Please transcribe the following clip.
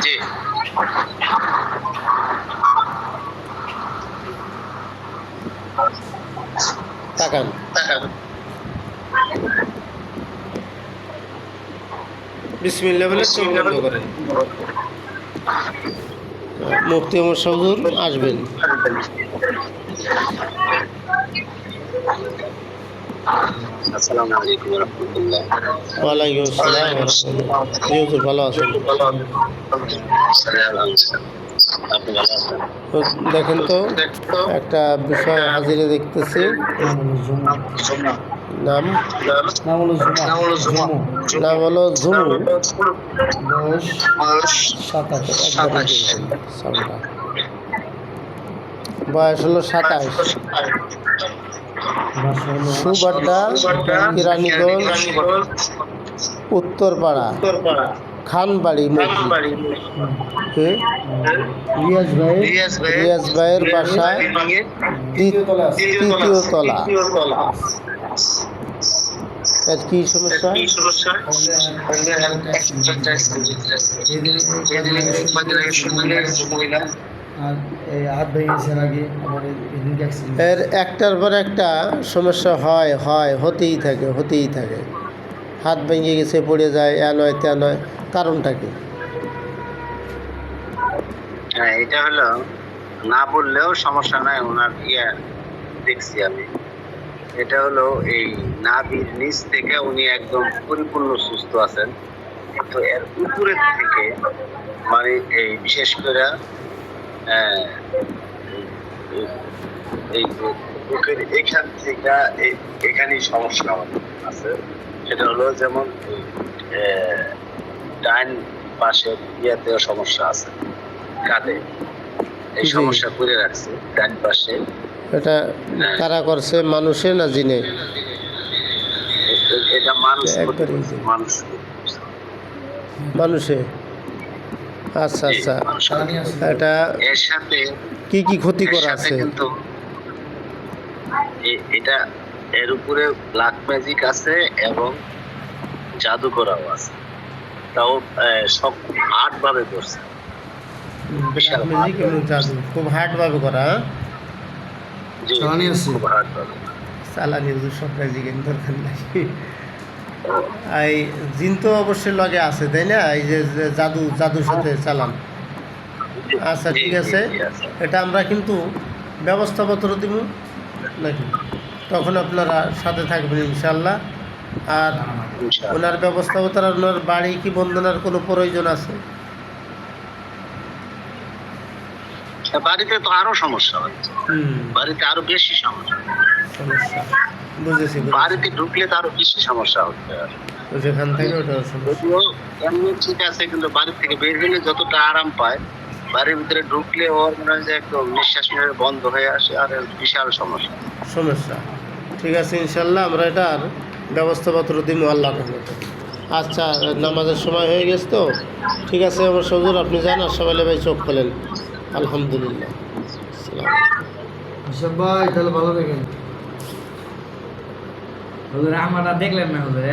জি তাকান। বিসমিল্লাহ বলে চোখ বন্ধ করেন। মুফতি ওমর হুজুর আসবেন। আসসালামু আলাইকুম ওয়া রাহমাতুল্লাহ। ওয়ালাইকুম আসসালাম ওয়া রাহমাতুল্লাহ। জি হুজুর, ভালো আছেন? আপনি ভালো আছেন? তো দেখেন তো, একটা বিষয় হাজিরে দেখতেছি। নাম নাম হলো ঝুমু। বয়স একবারে 27। দেখবেন সাউন্ডটা। বয়স হলো 27। সুবাড্ডা, কেরানীগঞ্জ, উত্তরপাড়া, খানবাড়ি মসজিদ। রিয়াজ ভাইয়ের বাসা তৃতীয় তলা। এর কি সমস্যা? আর এই হাত ভেঙেছে আগে আমার এদিন অ্যাক্সিডেন্ট। এর একটার পর একটা সমস্যা হতেই থাকে। হাত ভেঙে গেছে, পড়ে যায়, এ নয় তে নয়, কারণটা কি? হ্যাঁ, এটা হলো না বললেও সমস্যা নাই, ওনার দেখছি আমি। এটা হলো এই নাভির নিচ থেকে উনি একদম পরিপূর্ণ সুস্থ আছেন, কিন্তু এর উপরের থেকে মানে এই বিশেষ করে এই বুকের এখান থেকে এখানেই সমস্যা আছে। সেটা হলো যেমন ডাইন পাশে ইয়াতেও সমস্যা আছে, কাঁধে এই জি। সমস্যা করে রাখছে ডাইন পাশে। এটা কারা করছে, মানুষে না জিনে? এটা মানুষ একবারে মানুষ মানুষে। আচ্ছা আচ্ছা, এটা এর সাথে কি কি ক্ষতি করা আছে? কিন্তু এটা এর উপরে ব্ল্যাক ম্যাজিক আছে এবং জাদু করাও আছে, তাও সব হার্ড ভাবে করছে। ব্ল্যাক ম্যাজিক এবং জাদু খুব হার্ড ভাবে করা। জি, চালানি আছে। খুব হার্ড ভাবে। চালানি হুজুর সব ম্যাজিকের দরকার নাই। এই জিন তো অবশ্যই লগে আছে, তাই না? এই যে যে জাদুর সাথে চালান। আচ্ছা, ঠিক আছে। এটা আমরা কিন্তু ব্যবস্থাপত্র দিব নাকি, তখন আপনারা সাথে থাকবেন ইনশাল্লাহ। আর ওনার ব্যবস্থাপত্র, ওনার বাড়ি কি বন্ধনার কোনো প্রয়োজন আছে? বাড়িতে তো আরো সমস্যা হচ্ছে, বাড়িতে আরো বেশি সমস্যা। বুঝেছি। বাড়িতে ঢুকলে তো আরো বেশি সমস্যা হচ্ছে। যেখান থেকে ওটা সমস্যা। যদিও এমনি ঠিক আছে, কিন্তু বাড়ি থেকে বের হলে যতটা আরাম পায়, বাড়ির ভিতরে ঢুকলে ওর মনে হয় যে একদম নিঃশ্বাস নেওয়া বন্ধ হয়ে আসে, আর বিশাল সমস্যা। ঠিক আছে, ইনশাল্লাহ আমরা এটার ব্যবস্থাপত্র দিব আল্লাহর রহমতে। আচ্ছা, নামাজের সময় হয়ে গেছে তো, ঠিক আছে আমার হুজুর, আপনি যান। আর সবাই ভাই চোখ খোলেন। আলহামদুলিল্লাহ। ভাই তাহলে ভালো দেখেন। হুজুর আমারটা দেখলেন না হুজুর?